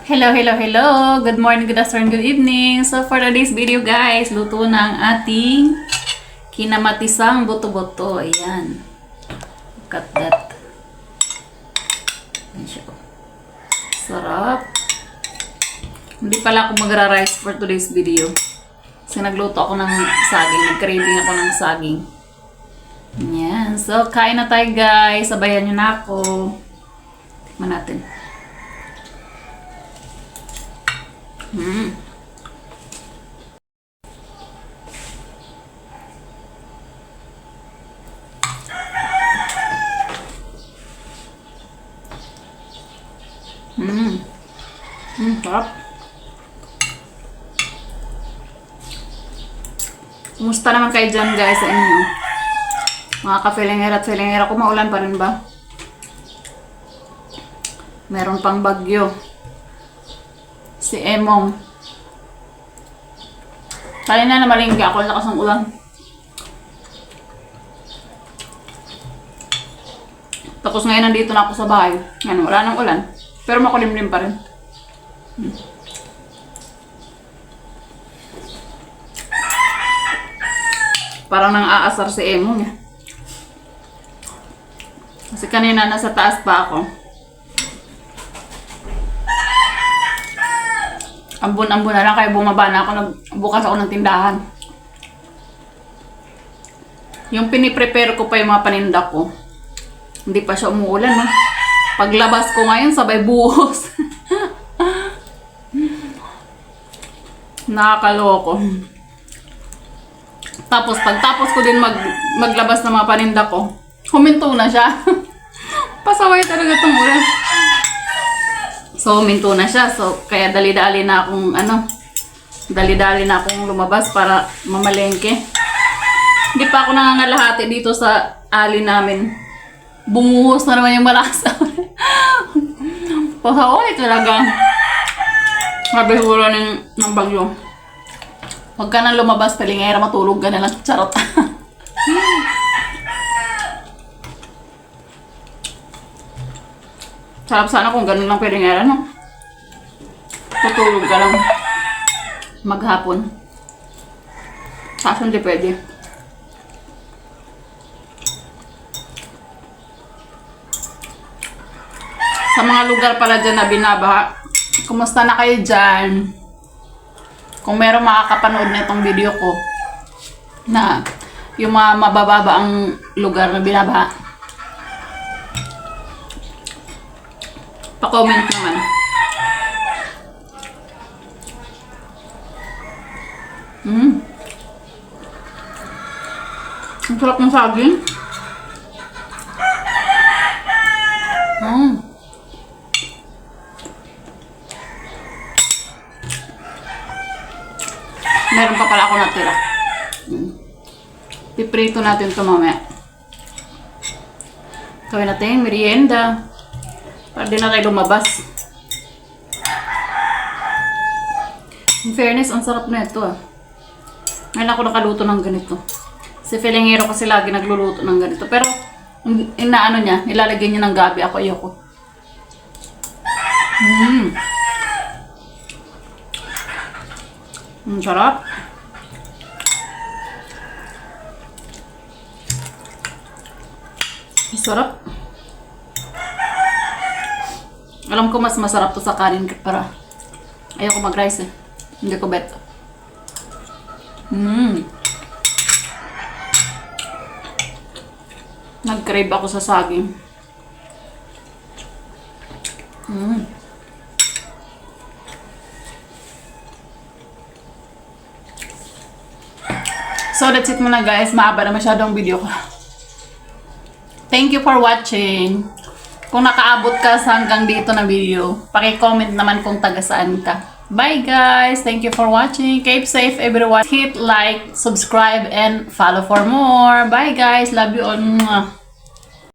Hello, hello, hello! Good morning, good afternoon, good evening! So for today's video guys, luto na ang ating kinamatisang buto-buto. Ayan. Look at that. Ayan siya. Sarap. Hindi pala ako magra-rice for today's video. Kasi nagluto ako ng saging. Nag-craving ako ng saging. Ayan. So kain na tayo guys. Sabayan nyo na ako. Tikman natin. Mm. Sarap. Kumusta naman kayo dyan guys sa inyo? Mga ka-filingera at filingera ko, maulan pa rin ba? Meron pang bagyo. Si Emong. Kanina na malingki ako, lakas ng ulan. Tapos ngayon nandito na ako sa bahay. Yan, wala nang ulan. Pero makulimlim pa rin. Parang nang aasar si Emong. Kasi kanina nasa taas pa ako. Ambon-ambon na lang kaya bumaba na ako. Nagbukas ako ng tindahan. Yung piniprepare ko pa yung mga paninda ko. Hindi pa siya umuulan. No? Paglabas ko ngayon, sabay buhos. Nakakaloko. Tapos, pagtapos ko din maglabas ng mga paninda ko, huminto na siya. Pasaway talaga itong ulan. So, huminto na siya. So, kaya dali-dali na akong, dali-dali na akong lumabas para mamalengke. Hindi pa ako nangangalahati dito sa ali namin. Bumuhos na naman yung malakas. Pasaway talaga. Sabi siguro ng bagyo. Huwag ka nang lumabas, palingera, matulog ka na lang. Charot. Sarap sana kung ganun lang palingera, no? Tutulog ka lang. Maghapon. Kaso hindi pwede. Sa mga lugar pala dyan na binabaha, kumusta na kayo dyan? Kung meron makakapanood na itong video ko na yung mga mabababa ang lugar na binabaha, pa-comment naman. Ang sarap ng saging. Meron pa pala ako natira. Piprito natin ito mamaya. Gawin natin merienda. Para di na tayo lumabas. In fairness, ang sarap na ito. Ngayon ako nakaluto ng ganito. Si Filingero kasi lagi nagluluto ng ganito. Pero, inaano niya, ilalagay niya ng gabi. Ako, ayoko. Ang sarap. Ang sarap. Alam ko mas masarap to sa kanin para ayoko mag-rice eh. Hindi ko bet. Nag-crave ako sa saging. So that's it muna guys. Mahaba na masyadong video ko. Thank you for watching. Kung nakaabot ka sa hanggang dito na video, paki-comment naman kung taga saan ka. Bye guys! Thank you for watching. Keep safe everyone. Hit like, subscribe, and follow for more. Bye guys! Love you all.